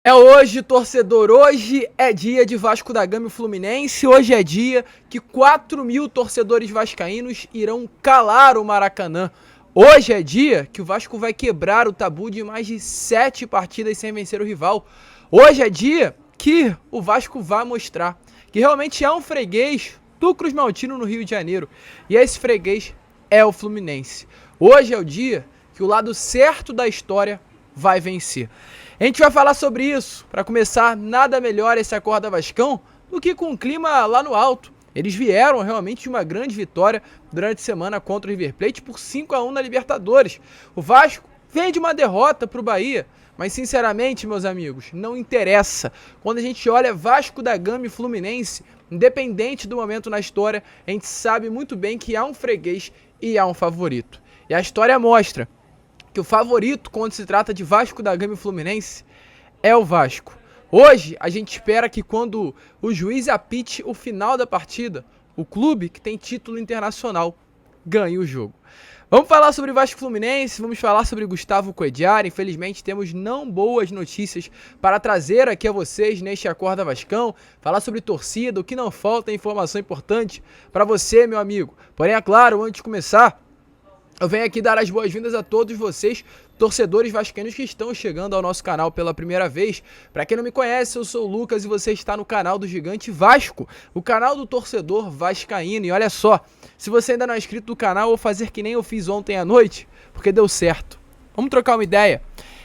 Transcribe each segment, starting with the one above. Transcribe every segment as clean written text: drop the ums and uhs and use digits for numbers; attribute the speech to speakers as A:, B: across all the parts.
A: É hoje, torcedor, hoje é dia de Vasco da Gama e Fluminense, hoje é dia que 4.000 torcedores vascaínos irão calar o Maracanã. Hoje é dia que o Vasco vai quebrar o tabu de mais de 7 partidas sem vencer o rival. Hoje é dia que o Vasco vai mostrar que realmente é um freguês do Cruz Maltino no Rio de Janeiro. E esse freguês é o Fluminense. Hoje é o dia que o lado certo da história vai vencer. A gente vai falar sobre isso. Para começar, nada melhor esse Acorda Vascão do que com o clima lá no alto. Eles vieram realmente de uma grande vitória durante a semana contra o River Plate por 5-1 na Libertadores. O Vasco vem de uma derrota para o Bahia, mas sinceramente, meus amigos, não interessa. Quando a gente olha Vasco da Gama e Fluminense, independente do momento na história, a gente sabe muito bem que há um freguês e há um favorito. E a história mostra que o favorito quando se trata de Vasco da Gama e Fluminense é o Vasco. Hoje a gente espera que quando o juiz apite o final da partida, o clube que tem título internacional ganhe o jogo. Vamos falar sobre Vasco e Fluminense, vamos falar sobre Gustavo Coediar. Infelizmente temos não boas notícias para trazer aqui a vocês neste Acorda Vascão. Falar sobre torcida, o que não falta é informação importante para você, meu amigo. Porém, é claro, antes de começar, eu venho aqui dar as boas-vindas a todos vocês, torcedores vascaínos que estão chegando ao nosso canal pela primeira vez. Para quem não me conhece, eu sou o Lucas e você está no canal do Gigante Vasco, o canal do torcedor vascaíno. E olha só, se você ainda não é inscrito no canal, eu vou fazer que nem eu fiz ontem à noite, porque deu certo. Vamos trocar uma ideia?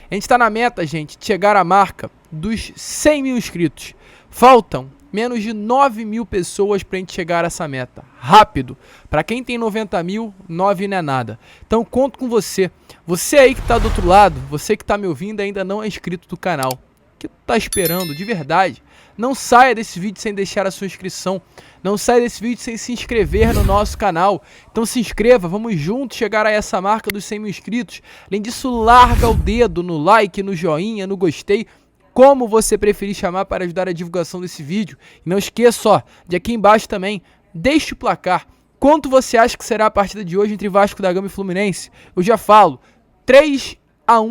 A: A gente está na meta, gente, de chegar à marca dos 100 mil inscritos. Faltam menos de 9 mil pessoas para a gente chegar a essa meta. Rápido. Para quem tem 90 mil, 9 não é nada. Então conto com você. Você aí que está do outro lado, você que está me ouvindo e ainda não é inscrito do canal. O que tu tá esperando? De verdade. Não saia desse vídeo sem deixar a sua inscrição. Não saia desse vídeo sem se inscrever no nosso canal. Então se inscreva, vamos juntos chegar a essa marca dos 100 mil inscritos. Além disso, larga o dedo no like, no joinha, no gostei, como você preferir chamar para ajudar a divulgação desse vídeo. E não esqueça, ó, de aqui embaixo também, deixe o placar. Quanto você acha que será a partida de hoje entre Vasco da Gama e Fluminense? Eu já falo, 3-1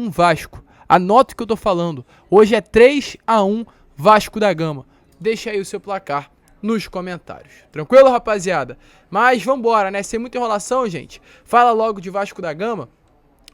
A: Vasco. Anota o que eu tô falando. Hoje é 3-1 Vasco da Gama. Deixa aí o seu placar nos comentários. Tranquilo, rapaziada? Mas vambora, né? Sem muita enrolação, gente. Fala logo de Vasco da Gama.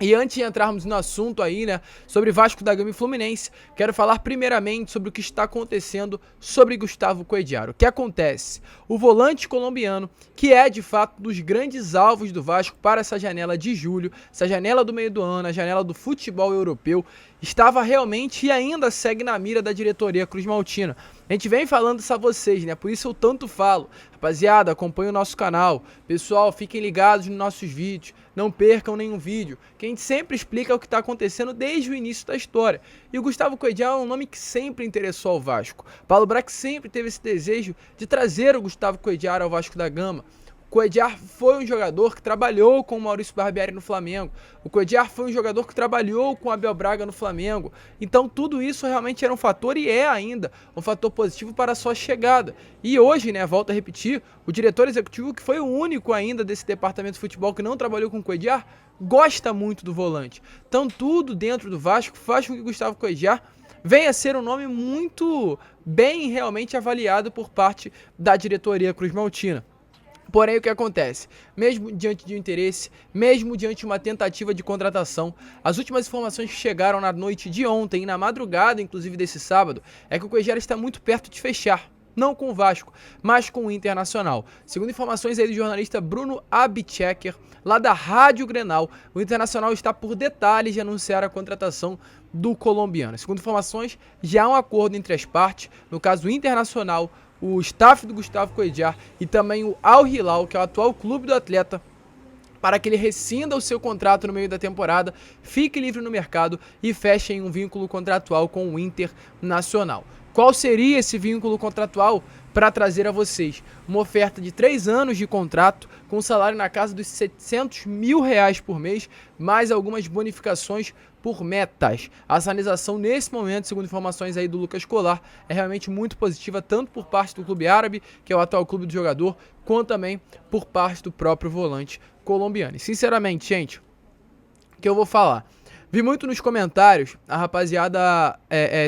A: E antes de entrarmos no assunto aí, né, sobre Vasco da Gama e Fluminense, quero falar primeiramente sobre o que está acontecendo sobre Gustavo Coediar. O que acontece? O volante colombiano, que é de fato dos grandes alvos do Vasco para essa janela de julho, essa janela do meio do ano, a janela do futebol europeu, estava realmente e ainda segue na mira da diretoria Cruz Maltina. A gente vem falando isso a vocês, né? Por isso eu tanto falo. Rapaziada, acompanhe o nosso canal. Pessoal, fiquem ligados nos nossos vídeos. Não percam nenhum vídeo, que a gente sempre explica o que está acontecendo desde o início da história. E o Gustavo Coediar é um nome que sempre interessou ao Vasco. Paulo Brax sempre teve esse desejo de trazer o Gustavo Coediar ao Vasco da Gama. O Coediar foi um jogador que trabalhou com o Maurício Barbieri no Flamengo. O Coediar foi um jogador que trabalhou com o Abel Braga no Flamengo. Então tudo isso realmente era um fator e é ainda um fator positivo para a sua chegada. E hoje, né, volto a repetir, o diretor executivo, que foi o único ainda desse departamento de futebol que não trabalhou com o Coediar, gosta muito do volante. Então tudo dentro do Vasco faz com que o Gustavo Coediar venha a ser um nome muito bem realmente avaliado por parte da diretoria Cruz Maltina. Porém, o que acontece? Mesmo diante de um interesse, mesmo diante de uma tentativa de contratação, as últimas informações que chegaram na noite de ontem, na madrugada, inclusive desse sábado, é que o Coediar está muito perto de fechar. Não com o Vasco, mas com o Internacional. Segundo informações aí do jornalista Bruno Abitchecker, lá da Rádio Grenal, o Internacional está por detalhes de anunciar a contratação do colombiano. Segundo informações, já há um acordo entre as partes, no caso o Internacional, o staff do Gustavo Coediar e também o Al Hilal, que é o atual clube do atleta, para que ele rescinda o seu contrato no meio da temporada, fique livre no mercado e feche em um vínculo contratual com o Internacional. Qual seria esse vínculo contratual? Para trazer a vocês uma oferta de 3 anos de contrato, com um salário na casa dos R$700 mil por mês, mais algumas bonificações por metas. A sinalização nesse momento, segundo informações aí do Lucas Colar, é realmente muito positiva, tanto por parte do clube árabe, que é o atual clube do jogador, quanto também por parte do próprio volante colombiano. E sinceramente, gente, o que eu vou falar? Vi muito nos comentários a rapaziada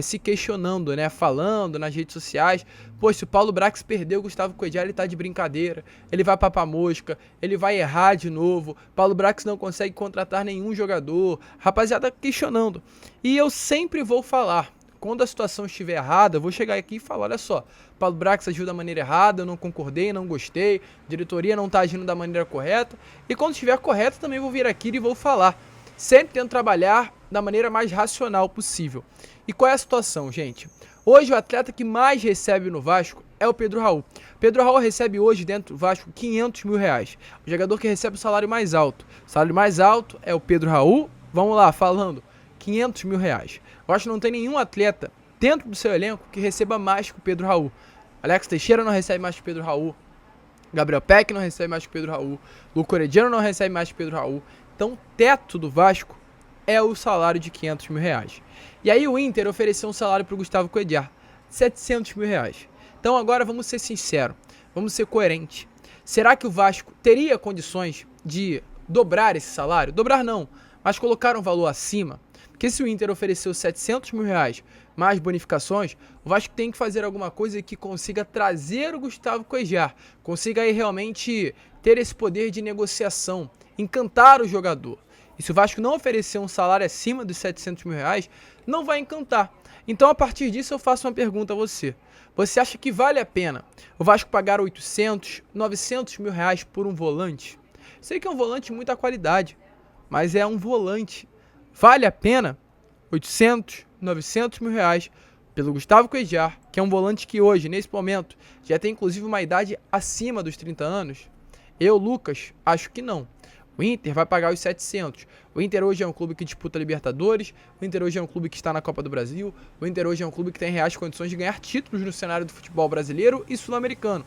A: se questionando, né? Falando nas redes sociais. Pô, se o Paulo Brax perder o Gustavo Coedjar, ele tá de brincadeira. Ele vai papar mosca, ele vai errar de novo. Paulo Brax não consegue contratar nenhum jogador. Rapaziada questionando. E eu sempre vou falar. Quando a situação estiver errada, eu vou chegar aqui e falar, olha só, Paulo Brax agiu da maneira errada, eu não concordei, não gostei, a diretoria não tá agindo da maneira correta, e quando estiver correto também vou vir aqui e vou falar, sempre tento trabalhar da maneira mais racional possível. E qual é a situação, gente? Hoje o atleta que mais recebe no Vasco é o Pedro Raul. Pedro Raul recebe hoje dentro do Vasco 500 mil reais, o jogador que recebe o salário mais alto. O salário mais alto é o Pedro Raul, vamos lá, falando, 500 mil reais. Eu acho que não tem nenhum atleta dentro do seu elenco que receba mais que o Pedro Raul. Alex Teixeira não recebe mais que o Pedro Raul. Gabriel Peck não recebe mais que o Pedro Raul. Luco Orediano não recebe mais que o Pedro Raul. Então, o teto do Vasco é o salário de 500 mil reais. E aí o Inter ofereceu um salário para o Gustavo Coedjar, 700 mil reais. Então agora vamos ser sinceros, vamos ser coerentes. Será que o Vasco teria condições de dobrar esse salário? Dobrar não, mas colocar um valor acima? Porque se o Inter ofereceu 700 mil reais mais bonificações, o Vasco tem que fazer alguma coisa que consiga trazer o Gustavo Coedjar, consiga aí realmente ter esse poder de negociação, encantar o jogador. E se o Vasco não oferecer um salário acima dos 700 mil reais, não vai encantar. Então a partir disso eu faço uma pergunta a você. Você acha que vale a pena o Vasco pagar 800, 900 mil reais por um volante? Sei que é um volante de muita qualidade, mas é um volante. Vale a pena 800, 900 mil reais pelo Gustavo Coedjar, que é um volante que hoje, nesse momento, já tem inclusive uma idade acima dos 30 anos? Eu, Lucas, acho que não. O Inter vai pagar os 700. O Inter hoje é um clube que disputa Libertadores, o Inter hoje é um clube que está na Copa do Brasil, o Inter hoje é um clube que tem reais condições de ganhar títulos no cenário do futebol brasileiro e sul-americano.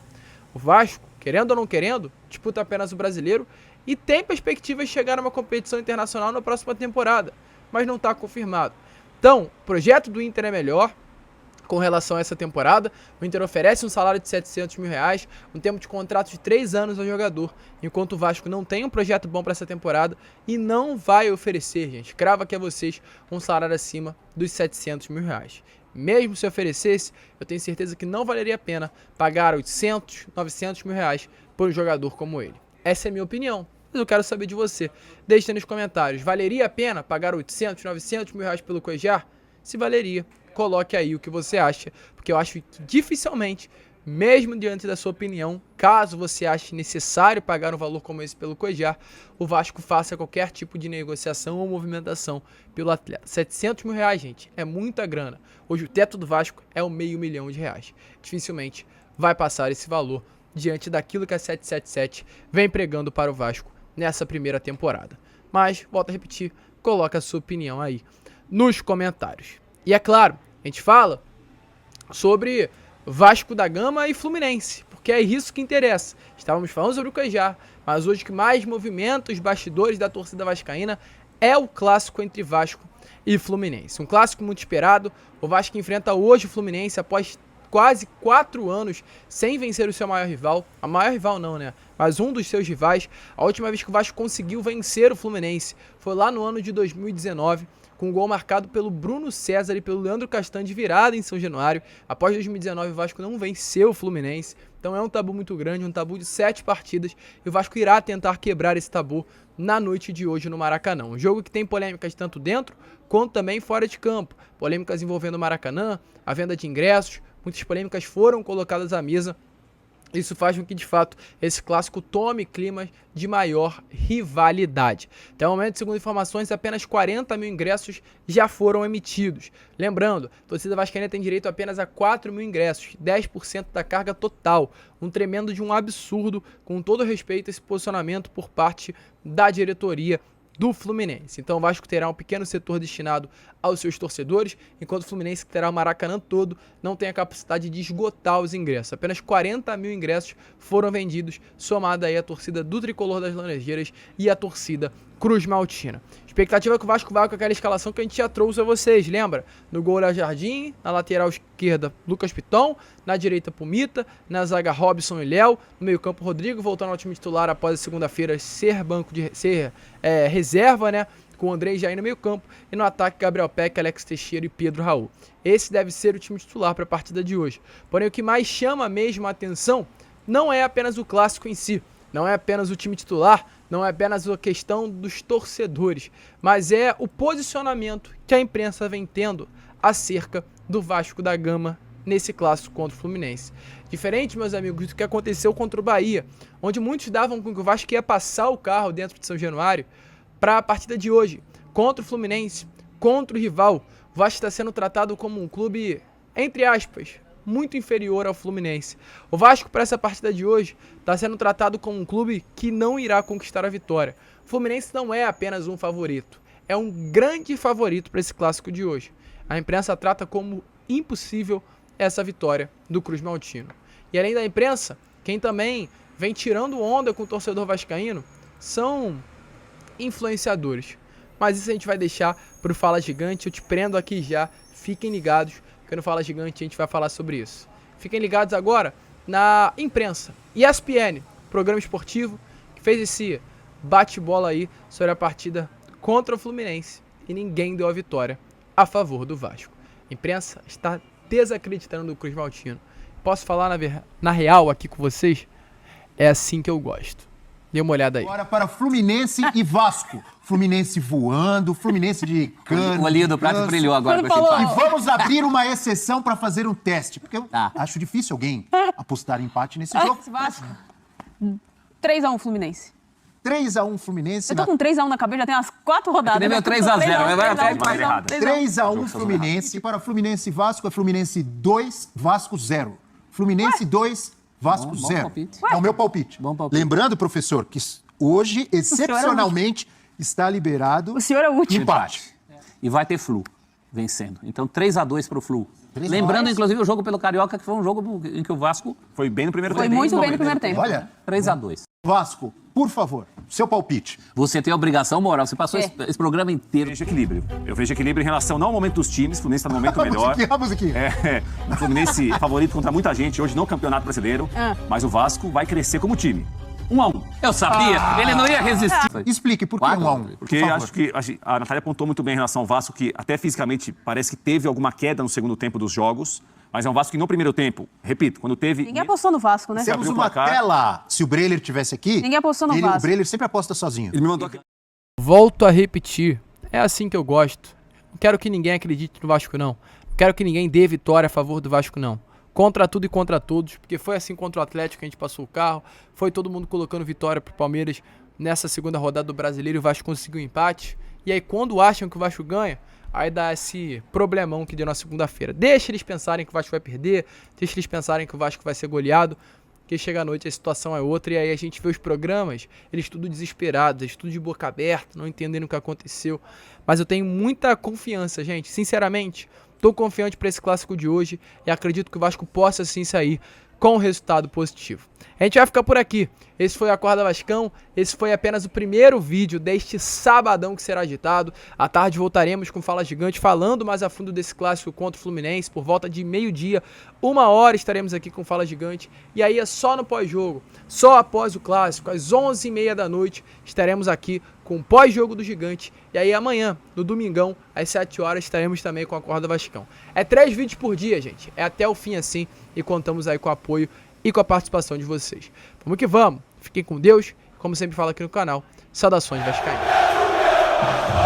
A: O Vasco, querendo ou não querendo, disputa apenas o brasileiro e tem perspectivas de chegar a uma competição internacional na próxima temporada, mas não está confirmado. Então, o projeto do Inter é melhor com relação a essa temporada. O Inter oferece um salário de 700 mil reais, um tempo de contrato de 3 anos ao jogador, enquanto o Vasco não tem um projeto bom para essa temporada e não vai oferecer, gente, crava aqui a vocês, um salário acima dos 700 mil reais. Mesmo se oferecesse, eu tenho certeza que não valeria a pena pagar 800, 900 mil reais por um jogador como ele. Essa é a minha opinião, mas eu quero saber de você. Deixe nos comentários, valeria a pena pagar 800, 900 mil reais pelo Coedjar? Se valeria, coloque aí o que você acha, porque eu acho que dificilmente, mesmo diante da sua opinião, caso você ache necessário pagar um valor como esse pelo Coedjar, o Vasco faça qualquer tipo de negociação ou movimentação pelo atleta. 700 mil reais, gente, é muita grana. Hoje o teto do Vasco é o R$500 mil. Dificilmente vai passar esse valor diante daquilo que a 777 vem pregando para o Vasco nessa primeira temporada. Mas, volto a repetir, coloque a sua opinião aí nos comentários. E é claro, a gente fala sobre Vasco da Gama e Fluminense, porque é isso que interessa. Estávamos falando sobre o Coedjar, mas hoje o que mais movimenta os bastidores da torcida vascaína é o clássico entre Vasco e Fluminense. Um clássico muito esperado. O Vasco enfrenta hoje o Fluminense após quase 4 anos sem vencer o seu maior rival. A maior rival não, né? Mas um dos seus rivais. A última vez que o Vasco conseguiu vencer o Fluminense foi lá no ano de 2019, com um gol marcado pelo Bruno César e pelo Leandro Castan de virada em São Januário. Após 2019, o Vasco não venceu o Fluminense. Então é um tabu muito grande, um tabu de 7 partidas. E o Vasco irá tentar quebrar esse tabu na noite de hoje no Maracanã. Um jogo que tem polêmicas tanto dentro quanto também fora de campo. Polêmicas envolvendo o Maracanã, a venda de ingressos. Muitas polêmicas foram colocadas à mesa. Isso faz com que, de fato, esse clássico tome clima de maior rivalidade. Até o momento, segundo informações, apenas 40 mil ingressos já foram emitidos. Lembrando, a torcida vascaína tem direito apenas a 4 mil ingressos, 10% da carga total. Um tremendo de um absurdo, com todo respeito a esse posicionamento por parte da diretoria do Fluminense. Então o Vasco terá um pequeno setor destinado aos seus torcedores, enquanto o Fluminense, que terá o Maracanã todo, não tem a capacidade de esgotar os ingressos. Apenas 40 mil ingressos foram vendidos, somada aí a torcida do Tricolor das Laranjeiras e a torcida Cruz Maltina. Expectativa é que o Vasco vá com aquela escalação que a gente já trouxe a vocês, lembra? No gol Léo Jardim, na lateral esquerda Lucas Piton, na direita Pumita, na zaga Robson e Léo, no meio campo Rodrigo, voltando ao time titular após a segunda-feira ser reserva, né? com André Jair no meio campo e no ataque Gabriel Peck, Alex Teixeira e Pedro Raul. Esse deve ser o time titular para a partida de hoje. Porém, o que mais chama mesmo a atenção não é apenas o clássico em si, não é apenas o time titular, não é apenas a questão dos torcedores, mas é o posicionamento que a imprensa vem tendo acerca do Vasco da Gama nesse clássico contra o Fluminense. Diferente, meus amigos, do que aconteceu contra o Bahia, onde muitos davam com que o Vasco ia passar o carro dentro de São Januário, para a partida de hoje, contra o Fluminense, contra o rival, o Vasco está sendo tratado como um clube, entre aspas, muito inferior ao Fluminense. O Vasco, para essa partida de hoje, está sendo tratado como um clube que não irá conquistar a vitória. O Fluminense não é apenas um favorito, é um grande favorito para esse clássico de hoje. A imprensa trata como impossível essa vitória do Cruz Maltino. E além da imprensa, quem também vem tirando onda com o torcedor vascaíno são influenciadores. Mas isso a gente vai deixar pro Fala Gigante. Eu te prendo aqui já. Fiquem ligados, porque no Fala Gigante a gente vai falar sobre isso. Fiquem ligados agora na imprensa. ESPN, programa esportivo, que fez esse bate-bola aí sobre a partida contra o Fluminense. E ninguém deu a vitória a favor do Vasco. A imprensa está desacreditando do Cruz Maltino. Posso falar na real aqui com vocês? É assim que eu gosto. Dê uma olhada aí.
B: Agora para Fluminense e Vasco. Fluminense voando, Fluminense de cano.
C: O olhinho do prato brilhou agora com esse
B: E
C: empate.
B: vamos abrir uma exceção para fazer um teste. Porque eu acho difícil alguém apostar em empate nesse jogo.
D: Vasco. 3x1 Fluminense.
B: 3x1 Fluminense.
D: Eu tô com 3x1 na cabeça, já tem umas 4 rodadas.
C: nem meu 3x0, vai até
D: mais
B: 3x1 Fluminense. Para Fluminense e Vasco é Fluminense 2, Vasco 0. Fluminense 2, Vasco
C: Bom
B: 0.
C: palpite.
B: É o meu palpite.
C: Bom palpite.
B: Lembrando, professor, que hoje, excepcionalmente, está liberado
D: O senhor é o último.
B: empate.
C: E vai ter Flu vencendo. Então 3x2 pro Flu.
B: 3 a 2.
C: Lembrando, inclusive, o jogo pelo Carioca, que foi um jogo em que o Vasco
E: Foi bem no primeiro
D: Foi
E: tempo.
D: muito bem no primeiro tempo.
B: Olha,
C: 3x2.
B: Vasco, por favor, seu palpite.
C: Você tem a obrigação moral. Você passou
D: É.
C: esse programa inteiro.
E: Eu vejo equilíbrio. Eu vejo equilíbrio em relação não ao momento dos times, o Fluminense está no momento melhor.
B: A musiquinha.
E: O Fluminense é favorito contra muita gente, hoje no Campeonato Brasileiro, mas o Vasco vai crescer como time. 1x1.
C: Eu sabia, ele não ia resistir.
B: Explique por que
C: Quatro.
B: 1x1.
E: Porque acho que a Natália apontou muito bem em relação ao Vasco, que até fisicamente parece que teve alguma queda no segundo tempo dos jogos, mas é um Vasco que no primeiro tempo, repito, quando teve...
D: Ninguém apostou no Vasco, né?
B: Temos
E: abriu o
B: uma
E: placar.
B: tela. Se o Breler tivesse aqui,
D: Ninguém apostou no
B: o
D: Vasco.
B: Breler sempre aposta sozinho.
E: Ele me mandou aqui.
A: Volto a repetir, é assim que eu gosto. Não quero que ninguém acredite no Vasco, não. Não quero que ninguém dê vitória a favor do Vasco, não. Contra tudo e contra todos, porque foi assim contra o Atlético que a gente passou o carro, foi todo mundo colocando vitória pro Palmeiras nessa segunda rodada do Brasileiro e o Vasco conseguiu um empate. E aí quando acham que o Vasco ganha, aí dá esse problemão que deu na segunda-feira. Deixa eles pensarem que o Vasco vai perder, deixa eles pensarem que o Vasco vai ser goleado, porque chega à noite a situação é outra e aí a gente vê os programas, eles tudo desesperados, eles tudo de boca aberta, não entendendo o que aconteceu. Mas eu tenho muita confiança, gente, sinceramente, tô confiante para esse clássico de hoje e acredito que o Vasco possa sim sair com um resultado positivo. A gente vai ficar por aqui. Esse foi o Acorda Vascão. Esse foi apenas o primeiro vídeo deste sabadão que será agitado. À tarde voltaremos com Fala Gigante falando mais a fundo desse clássico contra o Fluminense. Por volta de meio-dia, 1h estaremos aqui com Fala Gigante. E aí é só no pós-jogo, só após o clássico, às 11h30 da noite, estaremos aqui com o pós-jogo do Gigante. E aí amanhã, no domingão, às 7h, estaremos também com a Acorda Vascão. É 3 vídeos por dia, gente. É até o fim assim. E contamos aí com o apoio e com a participação de vocês. Vamos que vamos. Fiquem com Deus. Como sempre falo aqui no canal, saudações vascaínas.